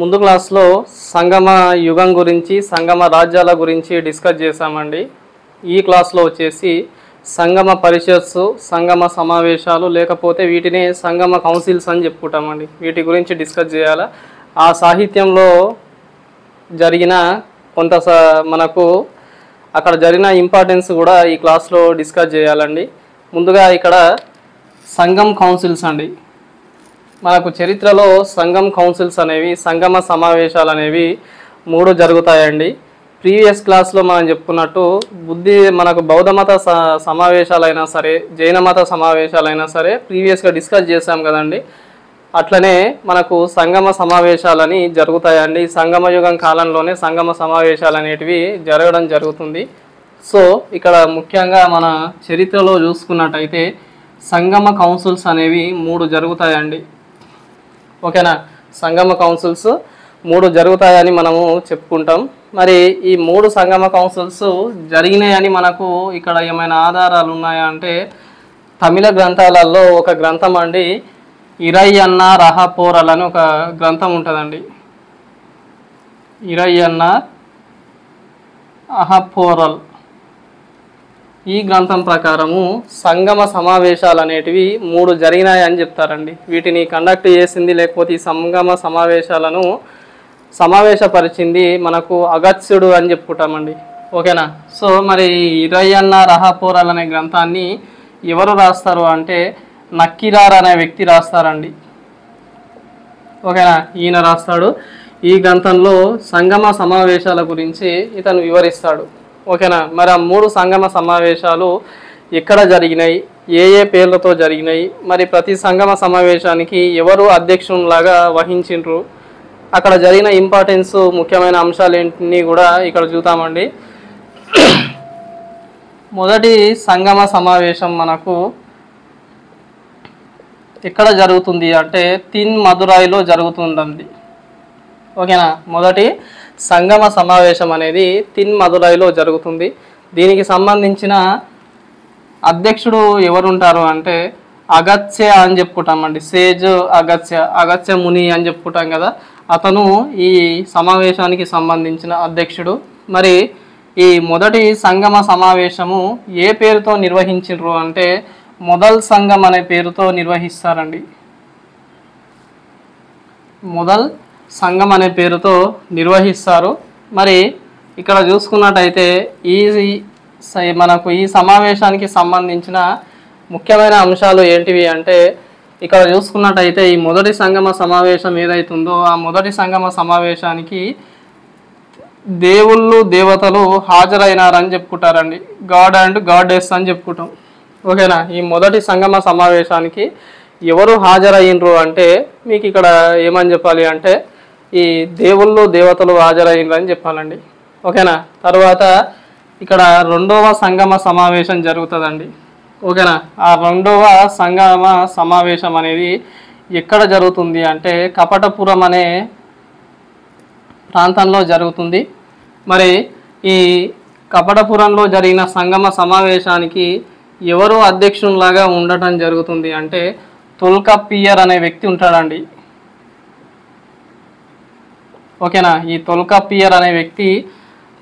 ముందు క్లాస్లో సంగమ యుగం గురించి సంగమ రాజ్యాల గురించి డిస్కస్ చేశామండి. ఈ క్లాస్లో వచ్చేసి సంగమ పరిషత్స్, సంగమ సమావేశాలు లేకపోతే వీటిని సంగమ కౌన్సిల్స్ అని చెప్పుకుంటామండి. వీటి గురించి డిస్కస్ చేయాలా. ఆ సాహిత్యంలో జరిగిన కొంత మనకు అక్కడ జరిగిన ఇంపార్టెన్స్ కూడా ఈ క్లాస్లో డిస్కస్ చేయాలండి. ముందుగా ఇక్కడ సంగం కౌన్సిల్స్ అండి. మనకు చరిత్రలో సంగం కౌన్సిల్స్ అనేవి, సంగమ సమావేశాలు అనేవి 3 జరుగుతాయండి. ప్రీవియస్ క్లాస్లో మనం చెప్పుకున్నట్టు మనకు బౌద్ధ మత సమావేశాలైనా సరే, జైన మత సమావేశాలైనా సరే ప్రీవియస్గా డిస్కస్ చేశాం కదండి. అట్లనే మనకు సంగమ సమావేశాలని జరుగుతాయండి. సంగమ యుగం కాలంలోనే సంగమ సమావేశాలు అనేటివి జరగడం జరుగుతుంది. సో ఇక్కడ ముఖ్యంగా మన చరిత్రలో చూసుకున్నట్టయితే సంగమ కౌన్సిల్స్ అనేవి 3 జరుగుతాయండి. ఓకేనా, సంగమ కౌన్సిల్స్ 3 జరుగుతాయని మనము చెప్పుకుంటాం. మరి ఈ 3 సంగమ కౌన్సిల్స్ జరిగినాయని మనకు ఇక్కడ ఏమైనా ఆధారాలు ఉన్నాయా అంటే, తమిళ గ్రంథాలలో ఒక గ్రంథం అండి, ఇరయ్యన్న రహపోరల్ అని ఒక గ్రంథం ఉంటుందండి. ఇరయ్యన్న అహపోరల్. ఈ గ్రంథం ప్రకారము సంగమ సమావేశాలు అనేటివి 3 జరిగినాయని చెప్తారండి. వీటిని కండక్ట్ చేసింది లేకపోతే ఈ సంగమ సమావేశాలను సమావేశపరిచింది మనకు అగత్స్యుడు అని చెప్పుకుంటామండి. ఓకేనా. సో మరి ఇరయ్యన్న రహపోరల్ అనే గ్రంథాన్ని ఎవరు రాస్తారు అంటే నక్కిరార్ అనే వ్యక్తి రాస్తారండి. ఓకేనా, ఈయన రాస్తాడు. ఈ గ్రంథంలో సంగమ సమావేశాల గురించి ఇతను వివరిస్తాడు. ఓకేనా. మరి ఆ 3 సంగమ సమావేశాలు ఎక్కడ జరిగినాయి, ఏ పేర్లతో జరిగినాయి, మరి ప్రతి సంగమ సమావేశానికి ఎవరు అధ్యక్షునిలాగా వహించిండ్రు, అక్కడ జరిగిన ఇంపార్టెన్స్, ముఖ్యమైన అంశాలు ఏంటిని కూడా ఇక్కడ చూద్దామండి. మొదటి సంగమ సమావేశం మనకు ఎక్కడ జరుగుతుంది అంటే తిన్మదురైలో జరుగుతుందండి. ఓకేనా. మొదటి సంగమ సమావేశం అనేది తిన్మదురైలో జరుగుతుంది. దీనికి సంబంధించిన అధ్యక్షుడు ఎవరుంటారు అంటే అగత్స్య అని చెప్పుకుంటామండి. సేజ్ అగత్స్య ముని అని చెప్పుకుంటాం కదా, అతను ఈ సమావేశానికి సంబంధించిన అధ్యక్షుడు. మరి ఈ మొదటి సంగమ సమావేశము ఏ పేరుతో నిర్వహించారు అంటే మొదల్ సంఘం అనే పేరుతో నిర్వహిస్తారండి. మొదల్ సంఘం అనే పేరుతో నిర్వహిస్తారు. మరి ఇక్కడ చూసుకున్నట్టయితే మనకు ఈ సమావేశానికి సంబంధించిన ముఖ్యమైన అంశాలు ఏంటివి అంటే, ఇక్కడ చూసుకున్నట్టయితే ఈ మొదటి సంగమ సమావేశం ఏదైతుందో ఆ మొదటి సంగమ సమావేశానికి దేవుళ్ళు దేవతలు హాజరైనారని చెప్పుకుంటారండి. గాడ్ అండ్ గాడెస్ అని చెప్పుకుంటాం. ఓకేనా. ఈ మొదటి సంగమ సమావేశానికి ఎవరు హాజరయ్యిండ్రు అంటే మీకు ఇక్కడ ఏమని చెప్పాలి అంటే ఈ దేవుళ్ళు దేవతలు హాజరయ్యిండ్రు అని చెప్పాలండి. ఓకేనా. తర్వాత ఇక్కడ 2వ సంగమ సమావేశం జరుగుతుందండి. ఓకేనా. ఆ 2వ సంగమ సమావేశం అనేది ఎక్కడ జరుగుతుంది అంటే కపటపురం అనే ప్రాంతంలో జరుగుతుంది. మరి ఈ కపటపురంలో జరిగిన సంగమ సమావేశానికి ఎవరు అధ్యక్షునిలాగా ఉండటం జరుగుతుంది అంటే తొల్కపియర్ అనే వ్యక్తి ఉంటాడండి. ఓకేనా. ఈ తొల్కపియర్ అనే వ్యక్తి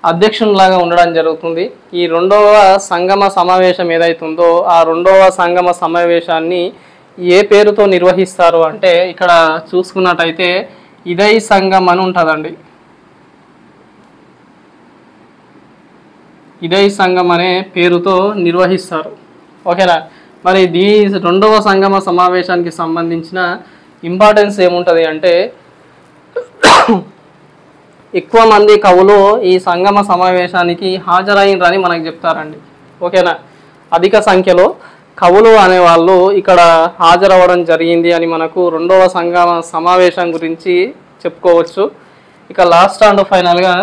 అధ్యక్షునిలాగా ఉండడం జరుగుతుంది. ఈ 2వ సంగమ సమావేశం ఏదైతుందో ఆ 2వ సంగమ సమావేశాన్ని ఏ పేరుతో నిర్వహిస్తారు అంటే ఇక్కడ చూసుకున్నట్టయితే ఇదై సంఘం అని ఉంటుందండి. ఇదై సంఘం అనే పేరుతో నిర్వహిస్తారు. ఓకేనా. మరి 2వ సంగమ సమావేశానికి సంబంధించిన ఇంపార్టెన్స్ ఏముంటుంది అంటే ఎక్కువ మంది కవులు ఈ సంగమ సమావేశానికి హాజరైనరని మనకు చెప్తారండి. ఓకేనా. అధిక సంఖ్యలో కవులు అనేవాళ్ళు ఇక్కడ హాజరవ్వడం జరిగింది అని మనకు 2వ సంగమ సమావేశం గురించి చెప్పుకోవచ్చు. ఇక లాస్ట్ అండ్ ఫైనల్గా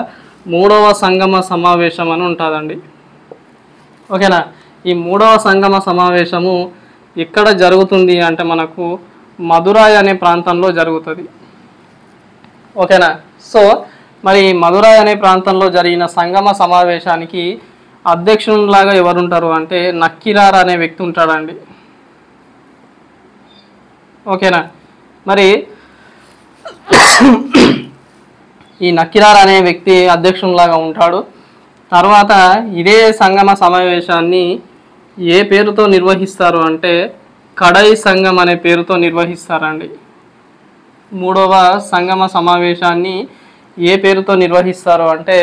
3వ సంగమ సమావేశం అని ఉంటుందండి. ఓకేనా. ఈ 3వ సంగమ సమావేశము ఎక్కడ జరుగుతుంది అంటే మనకు మదురై అనే ప్రాంతంలో జరుగుతుంది. ఓకేనా. సో మరి మదురై అనే ప్రాంతంలో జరిగిన సంగమ సమావేశానికి అధ్యక్షునిలాగా ఎవరుంటారు అంటే నక్కిరార్ అనే వ్యక్తి ఉంటాడండి. ఓకేనా. మరి ఈ నక్కిరార్ అనే వ్యక్తి అధ్యక్షునిలాగా ఉంటాడు. తర్వాత ఇదే సంగమ సమావేశాన్ని ఏ పేరుతో నిర్వహిస్తారు అంటే కడై సంఘం అనే పేరుతో నిర్వహిస్తారండి. మూడవ సంగమ సమావేశాన్ని ఏ పేరుతో నిర్వహిస్తారు అంటే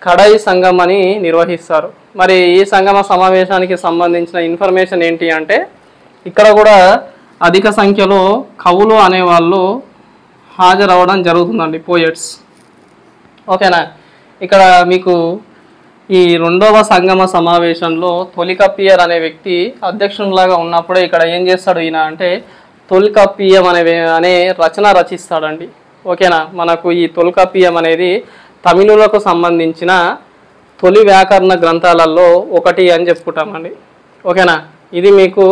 కడై సంఘం అని నిర్వహిస్తారు. మరి ఈ సంగమ సమావేశానికి సంబంధించిన ఇన్ఫర్మేషన్ ఏంటి అంటే ఇక్కడ కూడా అధిక సంఖ్యలో కవులు అనేవాళ్ళు హాజరవడం జరుగుతుందండి, పోయట్స్. ఓకేనా. ఇక్కడ మీకు ఈ రెండవ సంగమ సమావేశంలో తొలికప్పియర్ అనే వ్యక్తి అధ్యక్షునిలాగా ఉన్నప్పుడే ఇక్కడ ఏం చేస్తాడు ఈయన అంటే తొలికప్పియం అనే రచన రచిస్తాడండి. ఓకేనా. మనకు ఈ తొలికప్పియం అనేది తమిళులకు సంబంధించిన తొలి వ్యాకరణ గ్రంథాలలో ఒకటి అని చెప్పుకుంటామండి. ఓకేనా. ఇది మీకు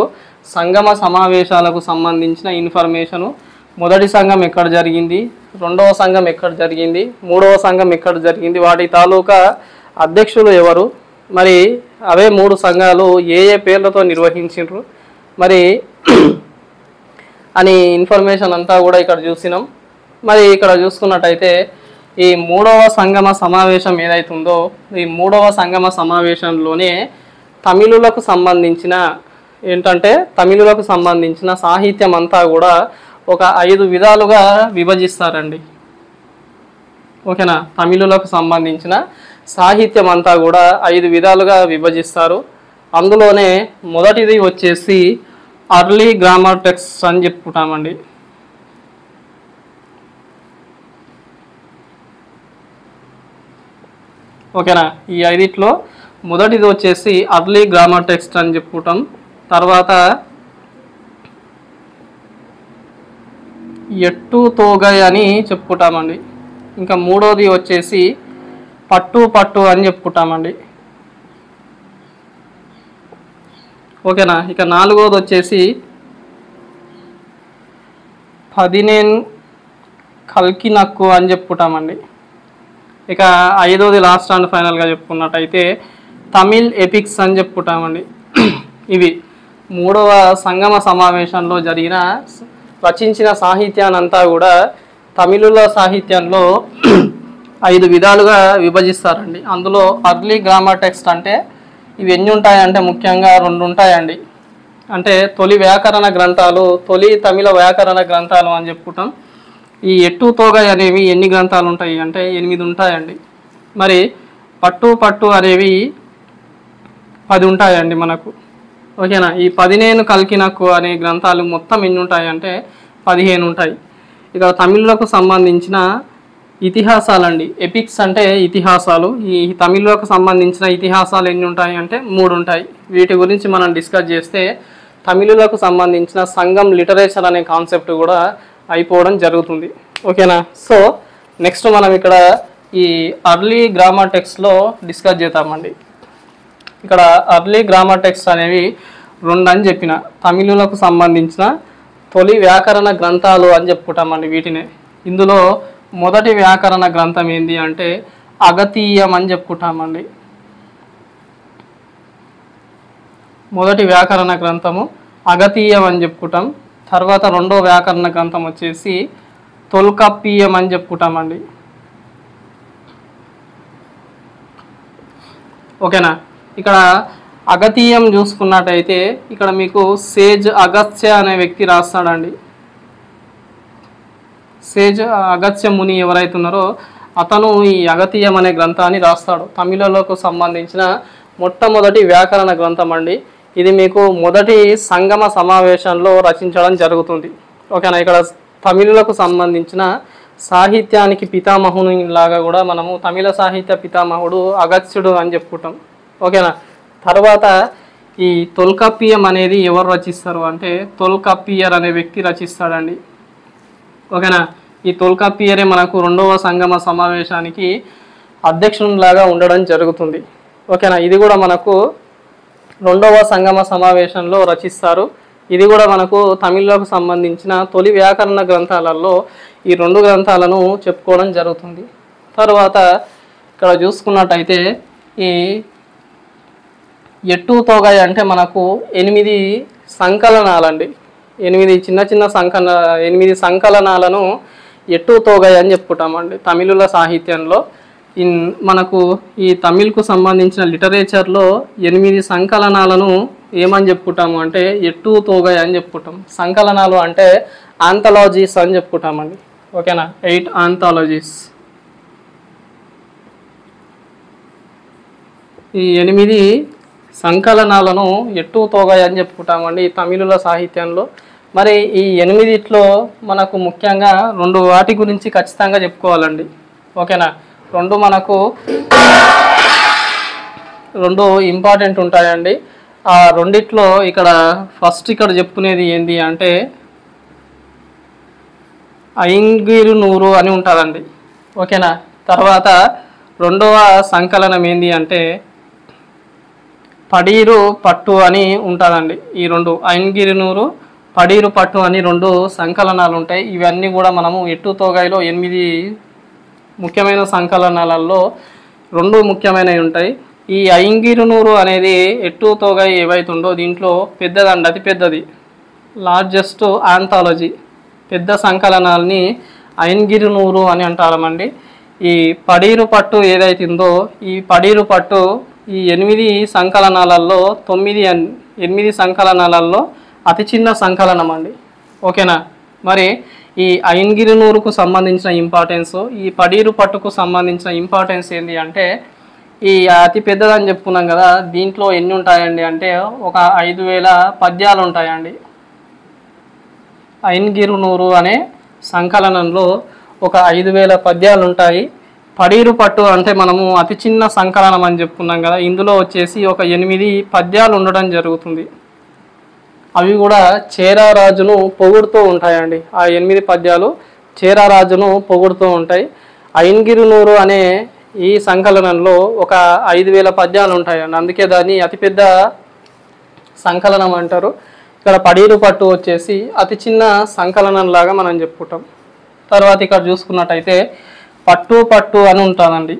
సంగమ సమావేశాలకు సంబంధించిన ఇన్ఫర్మేషను. మొదటి సంఘం ఎక్కడ జరిగింది, రెండవ సంఘం ఎక్కడ జరిగింది, మూడవ సంఘం ఎక్కడ జరిగింది, వాటి తాలూకా అధ్యక్షులు ఎవరు, మరి అవే 3 సంఘాలు ఏ ఏ పేర్లతో నిర్వహించారు మరి అని ఇన్ఫర్మేషన్ అంతా కూడా ఇక్కడ చూసినాం. మరి ఇక్కడ చూసుకున్నట్టయితే ఈ 3వ సంగమ సమావేశం ఏదైతుందో ఈ 3వ సంగమ సమావేశంలోనే తమిళులకు సంబంధించిన తమిళులకు సంబంధించిన సాహిత్యం అంతా కూడా ఒక 5 విధాలుగా విభజిస్తారండి. ఓకేనా. తమిళులకు సంబంధించిన సాహిత్యం అంతా కూడా 5 విధాలుగా విభజిస్తారు. అందులోనే మొదటిది వచ్చేసి అర్లీ గ్రామర్ టెక్స్ట్ అని చెప్పుకుంటామండి. ఓకేనా. ఈ 5లో మొదటిది వచ్చేసి అర్లీ గ్రామర్ టెక్స్ట్ అని చెప్పుకుంటాం. తర్వాత ఎట్టు తోగై అని చెప్పుకుంటామండి. ఇంకా మూడోది వచ్చేసి పట్టు అని చెప్పుకుంటామండి. ఓకేనా. ఇక నాలుగోది వచ్చేసి 14 కల్కినక్కు అని చెప్పుకుంటామండి. ఇక 5వది లాస్ట్ అండ్ ఫైనల్గా చెప్పుకున్నట్టయితే తమిళ్ ఎపిక్స్ అని చెప్పుకుంటామండి. ఇవి 3వ సంగమ సమావేశంలో రచించిన సాహిత్యానంతా కూడా తమిళుల సాహిత్యంలో 5 విధాలుగా విభజిస్తారండి. అందులో అర్లీ గ్రామర్ టెక్స్ట్ అంటే ఇవి ఎన్ని ఉంటాయంటే ముఖ్యంగా 2 ఉంటాయండి. అంటే తొలి వ్యాకరణ గ్రంథాలు, తొలి తమిళ వ్యాకరణ గ్రంథాలు అని చెప్పుకుంటాం. ఈ ఎట్టు తోగై అనేవి ఎన్ని గ్రంథాలు ఉంటాయి అంటే 8 ఉంటాయండి. మరి పట్టు అనేవి 10 ఉంటాయండి మనకు. ఓకేనా. ఈ 14 కల్కినక్కు అనే గ్రంథాలు మొత్తం ఎన్ని ఉంటాయంటే 15 ఉంటాయి. ఇక తమిళులకు సంబంధించిన ఇతిహాసాలండి, ఎపిక్స్ అంటే ఇతిహాసాలు. ఈ తమిళులకు సంబంధించిన ఇతిహాసాలు ఎన్ని ఉంటాయి అంటే 3 ఉంటాయి. వీటి గురించి మనం డిస్కస్ చేస్తే తమిళులకు సంబంధించిన సంగం లిటరేచర్ అనే కాన్సెప్ట్ కూడా అయిపోవడం జరుగుతుంది. ఓకేనా. సో నెక్స్ట్ మనం ఇక్కడ ఈ అర్లీ గ్రామర్ టెక్స్ట్లో డిస్కస్ చేద్దామండి. ఇక్కడ అర్లీ గ్రామర్ టెక్స్ట్ అనేవి 2 అని చెప్పిన తమిళులకు సంబంధించిన తొలి వ్యాకరణ గ్రంథాలు అని చెప్పుకుంటామండి వీటినే. ఇందులో మొదటి వ్యాకరణ గ్రంథం ఏంటి అంటే అగతీయం అని చెప్పుకుంటామండి. మొదటి వ్యాకరణ గ్రంథము అగతీయం అని చెప్పుకుంటాం. తర్వాత 2వ వ్యాకరణ గ్రంథం వచ్చేసి తొల్కప్పియం అని చెప్పుకుంటామండి. ఓకేనా. ఇక్కడ అగతీయం చూసుకున్నట్టయితే ఇక్కడ మీకు సేజ్ అగస్త్య అనే వ్యక్తి రాస్తాడండి. సేజ్ అగస్త్య ముని ఎవరైతే ఉన్నారో అతను ఈ అగతీయం అనే గ్రంథాన్ని రాస్తాడు. తమిళలకు సంబంధించిన మొట్టమొదటి వ్యాకరణ గ్రంథం అండి. ఇది మీకు మొదటి సంగమ సమావేశంలో రచించడం జరుగుతుంది. ఓకేనా. ఇక్కడ తమిళులకు సంబంధించిన సాహిత్యానికి పితామహుని లాగా కూడా మనము తమిళ సాహిత్య పితామహుడు అగస్త్యుడు అని చెప్పుకుంటాం. ఓకేనా. తర్వాత ఈ తొల్కప్పియం అనేది ఎవరు రచిస్తారు అంటే తొల్కప్పియర్ అనే వ్యక్తి రచిస్తాడండి. ఓకేనా. ఈ తొల్కప్పియరే మనకు 2వ సంగమ సమావేశానికి అధ్యక్షునిలాగా ఉండడం జరుగుతుంది. ఓకేనా. ఇది కూడా మనకు 2వ సంగమ సమావేశంలో రచిస్తారు. ఇది కూడా మనకు తమిళకు సంబంధించిన తొలి వ్యాకరణ గ్రంథాలలో ఈ 2 గ్రంథాలను చెప్పుకోవడం జరుగుతుంది. తర్వాత ఇక్కడ చూసుకున్నట్టయితే ఈ ఎట్టు తోగై అంటే మనకు 8 సంకలనాలండి. 8 చిన్న 8 సంకలనాలను ఎట్టు తోగై అని చెప్పుకుంటామండి తమిళుల సాహిత్యంలో. మనకు ఈ తమిళ్కు సంబంధించిన లిటరేచర్లో 8 సంకలనాలను ఏమని చెప్పుకుంటాము అంటే ఎట్టు తోగై అని చెప్పుకుంటాం. సంకలనాలు అంటే ఆంథాలజీస్ అని చెప్పుకుంటామండి. ఓకేనా, 8 ఆంథాలజీస్. ఈ 8 సంకలనాలను ఎట్టు తోగై అని చెప్పుకుంటామండి తమిళుల సాహిత్యంలో. మరి ఈ 8లో మనకు ముఖ్యంగా 2 వాటి గురించి ఖచ్చితంగా చెప్పుకోవాలండి. ఓకేనా, 2 మనకు 2 ఇంపార్టెంట్ ఉంటాయండి. ఆ రెండిట్లో ఇక్కడ ఫస్ట్ ఇక్కడ చెప్పుకునేది ఏంటి అంటే ఐంగిరునూరు అని ఉంటుందండి. ఓకేనా, తర్వాత రెండవ సంకలనం ఏంటి అంటే పడీరు పట్టు అని ఉంటుందండి. ఈ 2 ఐంగిరునూరు పడీరు పట్టు అని 2 సంకలనాలు ఉంటాయి. ఇవన్నీ కూడా మనము ఎట్టు తోగైలో 8 ముఖ్యమైన సంకలనాలలో 2 ముఖ్యమైనవి ఉంటాయి. ఈ ఐంగిరునూరు అనేది ఎట్టు తోగై ఏవైతుందో దీంట్లో పెద్దదండి, అతి పెద్దది, లార్జెస్ట్ ఆంథాలజీ. పెద్ద సంకలనాల్ని ఐంగిరునూరు అని అంటారమండి. ఈ పడీరు పట్టు ఏదైతుందో ఈ పడీరు పట్టు ఈ 8 సంకలనాలలో 8 సంకలనాలలో అతి చిన్న సంకలనం అండి. ఓకేనా, మరి ఈ ఐంగిరునూరుకు సంబంధించిన ఇంపార్టెన్స్, ఈ పడీరు పట్టుకు సంబంధించిన ఇంపార్టెన్స్ ఏంటి అంటే ఈ అతి పెద్దదని చెప్పుకున్నాం కదా, దీంట్లో ఎన్ని ఉంటాయండి అంటే ఒక 5000 పద్యాలు ఉంటాయండి. ఐంగిరునూరు అనే సంకలనంలో ఒక 5000 పద్యాలు ఉంటాయి. పడీరు పట్టు అంటే మనము అతి చిన్న సంకలనం అని చెప్పుకున్నాం కదా, ఇందులో వచ్చేసి ఒక 8 పద్యాలు ఉండడం జరుగుతుంది. అవి కూడా చేరారాజును పొగుడుతూ ఉంటాయండి. ఆ 8 పద్యాలు చేరారాజును పొగుడుతూ ఉంటాయి. ఐంగిరునూరు అనే ఈ సంకలనంలో ఒక 5000 పద్యాలు ఉంటాయండి. అందుకే దాన్ని అతిపెద్ద సంకలనం అంటారు. ఇక్కడ పడీరు పట్టు వచ్చేసి అతి చిన్న సంకలనం లాగా మనం చెప్పుకుంటాం. తర్వాత ఇక్కడ చూసుకున్నట్టయితే పట్టు పట్టు అని ఉంటుందండి.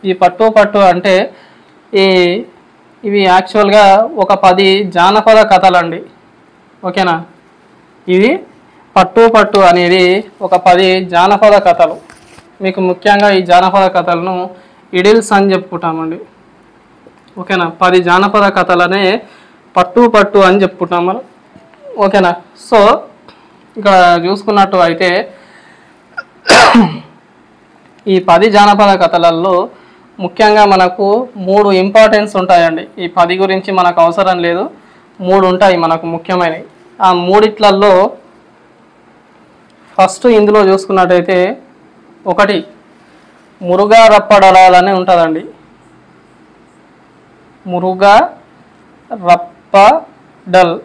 ఈ పట్టు పట్టు అంటే ఇవి యాక్చువల్గా ఒక 10 జానపద కథలండి. ఓకేనా, ఇవి పట్టు పట్టు అనేది ఒక 10 జానపద కథలు. మీకు ముఖ్యంగా ఈ జానపద కథలను ఇడిల్స్ అని చెప్పుకుంటామండి. ఓకేనా, 10 జానపద కథలనే పట్టు పట్టు అని చెప్పుకుంటాం మనం. ఓకేనా, సో ఇక్కడ చూసుకున్నట్టు అయితే ఈ 10 జానపద కథలలో ముఖ్యంగా మనకు 3 ఇంపార్టెన్స్ ఉంటాయండి. ఈ 10 గురించి మనకు అవసరం లేదు, 3 ఉంటాయి మనకు ముఖ్యమైనవి. ఆ 3లలో ఫస్ట్ ఇందులో చూసుకున్నట్టయితే ఒకటి మురుగా రప్పడలాలని ఉంటుందండి. మురుగా రప్పడల్,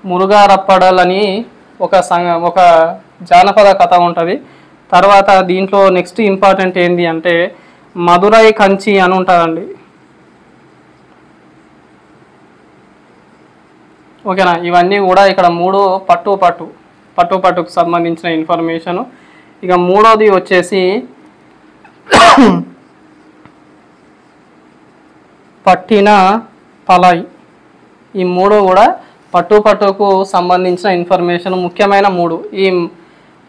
మురుగా రప్పడల్ అని ఒక జానపద కథ ఉంటుంది. తర్వాత దీంట్లో నెక్స్ట్ ఇంపార్టెంట్ ఏంటి అంటే మధురై కంచి అని ఉంటుందండి. ఓకేనా, ఇవన్నీ కూడా ఇక్కడ 3 పట్టుకు సంబంధించిన ఇన్ఫర్మేషను. ఇక మూడోది వచ్చేసి పట్టిన పలై. ఈ 3 కూడా పట్టుకు సంబంధించిన ఇన్ఫర్మేషన్, ముఖ్యమైన 3. ఈ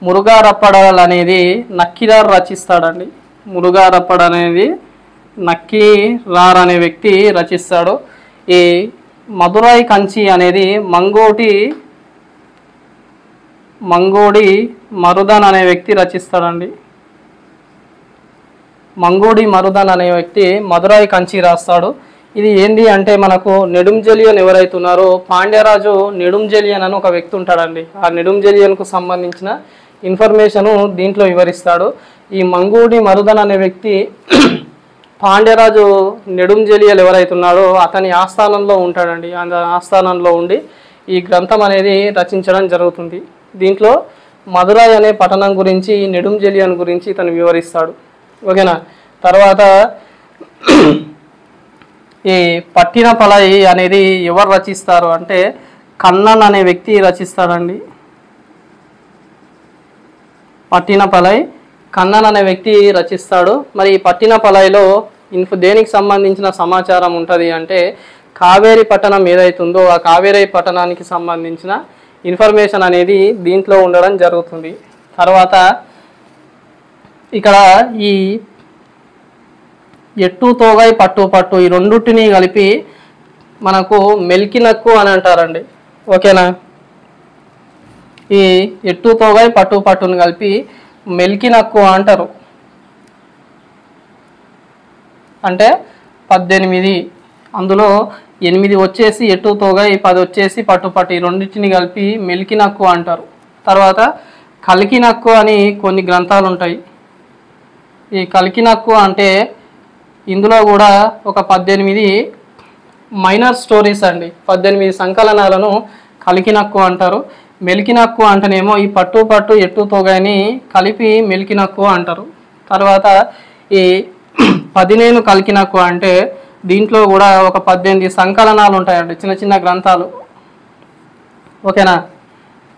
మురుగా రప్పడల్ అనేది నక్కిరార్ రచిస్తాడండి. మురుగా రప్పడ అనేది నక్కిరార్ అనే వ్యక్తి రచిస్తాడు. ఈ మధురై కంచి అనేది మంగోడి మరుదన్ అనే వ్యక్తి రచిస్తాడండి. మంగోడి మరుదన్ అనే వ్యక్తి మధురై కంచి రాస్తాడు. ఇది ఏంది అంటే మనకు నెడుంజెలియన్ ఎవరైతున్నారో పాండ్యరాజు నెడుంజెలియన్ అని ఒక వ్యక్తి ఉంటాడండి. ఆ నెడుంజెలియన్కు సంబంధించిన ఇన్ఫర్మేషను దీంట్లో వివరిస్తాడు. ఈ మంగోడి మరుదన్ అనే వ్యక్తి పాండ్యరాజు నెడుంజెలియల్ ఎవరైతున్నాడో అతని ఆస్థానంలో ఉంటాడండి. ఆ ఆస్థానంలో ఉండి ఈ గ్రంథం అనేది రచించడం జరుగుతుంది. దీంట్లో మధురై అనే పట్టణం గురించి, నెడుంజెలియన్ గురించి ఇతను వివరిస్తాడు. ఓకేనా, తర్వాత ఈ పట్టిన పలై అనేది ఎవరు రచిస్తారు అంటే కన్నన్ అనే వ్యక్తి రచిస్తాడండి. పట్టిన పలై కన్నన్ అనే వ్యక్తి రచిస్తాడు. మరి ఈ పట్టిన పలైలో దేనికి సంబంధించిన సమాచారం ఉంటుంది అంటే కావేరి పట్టణం ఏదైతుందో ఆ కావేరి పట్టణానికి సంబంధించిన ఇన్ఫర్మేషన్ అనేది దీంట్లో ఉండడం జరుగుతుంది. తర్వాత ఇక్కడ ఈ ఎట్టు తోగాయి పట్టు పట్టు ఈ రెండుటిని కలిపి మనకు మెల్కినక్కు అని అంటారండి. ఓకేనా? ఈ ఎట్టు తోగాయి పట్టు పట్టుని కలిపి మెల్కినక్కు అంటారు. అంటే 18, అందులో 8 వచ్చేసి ఎట్టు తోగాయి, 10 వచ్చేసి పట్టు పట్టు, ఈ రెండింటిని కలిపి మెల్కినక్కు అంటారు. తర్వాత కలికినక్కు అని కొన్ని గ్రంథాలు ఉంటాయి. ఈ కలికినక్కు అంటే ఇందులో కూడా ఒక 18 మైనర్ స్టోరీస్ అండి, 18 సంకలనాలను కలికినక్కు అంటారు. మెల్కినక్కు అంటేనేమో ఈ పట్టు పట్టు ఎట్టు తోగాని కలిపి మెల్కినక్కు అంటారు. తర్వాత ఈ 15 కలికినక్కు అంటే దీంట్లో కూడా ఒక 18 సంకలనాలు ఉంటాయండి, చిన్న చిన్న గ్రంథాలు. ఓకేనా?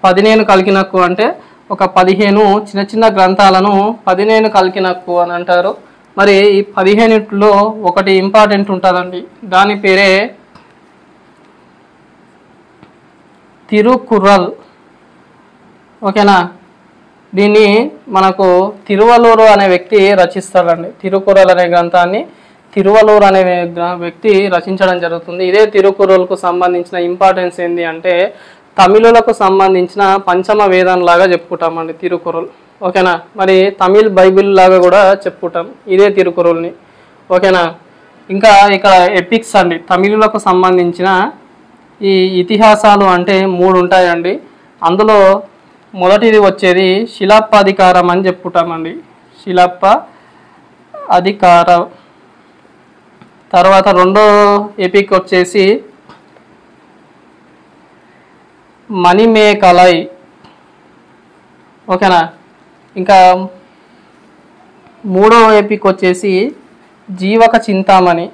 15 కలికినక్కు అంటే ఒక 15 చిన్న చిన్న గ్రంథాలను 15 కలికినక్కు అని అంటారు. మరి ఈ 15లో ఒకటి ఇంపార్టెంట్ ఉంటుందండి, దాని పేరే తిరుకుర్రల్. ఓకేనా? దీన్ని మనకు తిరువలూరు అనే వ్యక్తి రచిస్తాడండి. తిరుకుర్రల్ అనే గ్రంథాన్ని తిరువలూరు అనే వ్యక్తి రచించడం జరుగుతుంది. ఇదే తిరుకుర్రల్కు సంబంధించిన ఇంపార్టెన్స్ ఏంటి అంటే తమిళులకు సంబంధించిన పంచమ వేదం లాగా చెప్పుకుంటామండి తిరుకుర్రల్. ఓకేనా? మరి తమిళ్ బైబిల్ లాగా కూడా చెప్పుకుంటాం ఇదే తిరుకుర్రల్ని. ఓకేనా? ఇంకా ఇక్కడ ఎపిక్స్ అండి, తమిళులకు సంబంధించిన ఈ ఇతిహాసాలు అంటే 3 ఉంటాయండి. అందులో మొదటిది వచ్చేది శిలప్ప అధికారం అని చెప్పుకుంటామండి, శిలప్ప అధికారం. తర్వాత రెండో ఎపిక్ వచ్చేసి మణిమేకలై. ఓకేనా? ఇంకా మూడో ఎపిక్ వచ్చేసి జీవక చింతామణి.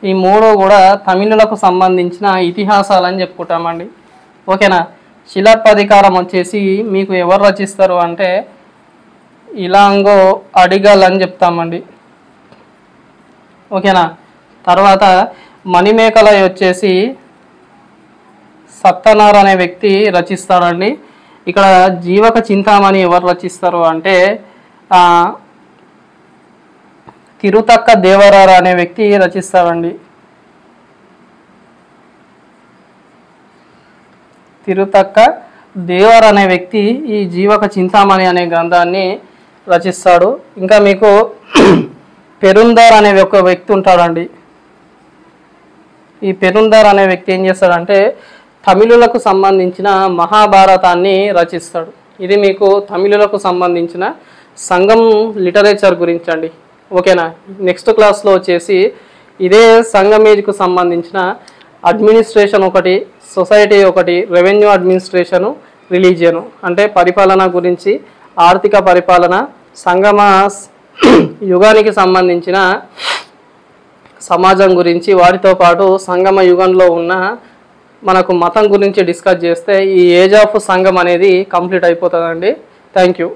ఈ 3 కూడా తమిళులకు సంబంధించిన ఇతిహాసాలని చెప్పుకుంటామండి. ఓకేనా? శిలప్పధికారం వచ్చేసి మీకు ఎవరు రచిస్తారు అంటే ఇలాంగో అడిగల్ అని చెప్తామండి. ఓకేనా? తర్వాత మణిమేకలై వచ్చేసి సత్తనార్ అనే వ్యక్తి రచిస్తాడండి. ఇక్కడ జీవక చింతామణి ఎవరు రచిస్తారు అంటే తిరుతక్క దేవరార అనే వ్యక్తి రచిస్తాడండి. తిరుతక్క దేవర అనే వ్యక్తి ఈ జీవక చింతామణి అనే గ్రంథాన్ని రచిస్తాడు. ఇంకా మీకు పెరుందర్ అనే ఒక వ్యక్తి ఉంటాడండి. ఈ పెరుందర్ అనే వ్యక్తి ఏం చేస్తాడంటే తమిళులకు సంబంధించిన మహాభారతాన్ని రచిస్తాడు. ఇది మీకు తమిళులకు సంబంధించిన సంగం లిటరేచర్ గురించి అండి. ఓకేనా? నెక్స్ట్ క్లాస్లో వచ్చేసి ఇదే సంగమేజ్కు సంబంధించిన అడ్మినిస్ట్రేషన్ ఒకటి, సొసైటీ ఒకటి, రెవెన్యూ అడ్మినిస్ట్రేషను, రిలీజియను అంటే పరిపాలన గురించి, ఆర్థిక పరిపాలన, సంగమ యుగానికి సంబంధించిన సమాజం గురించి, వాటితో పాటు సంగమ యుగంలో ఉన్న మనకు మతం గురించి డిస్కస్ చేస్తే ఈ ఏజ్ ఆఫ్ సంగం అనేది కంప్లీట్ అయిపోతుందండి. Thank you.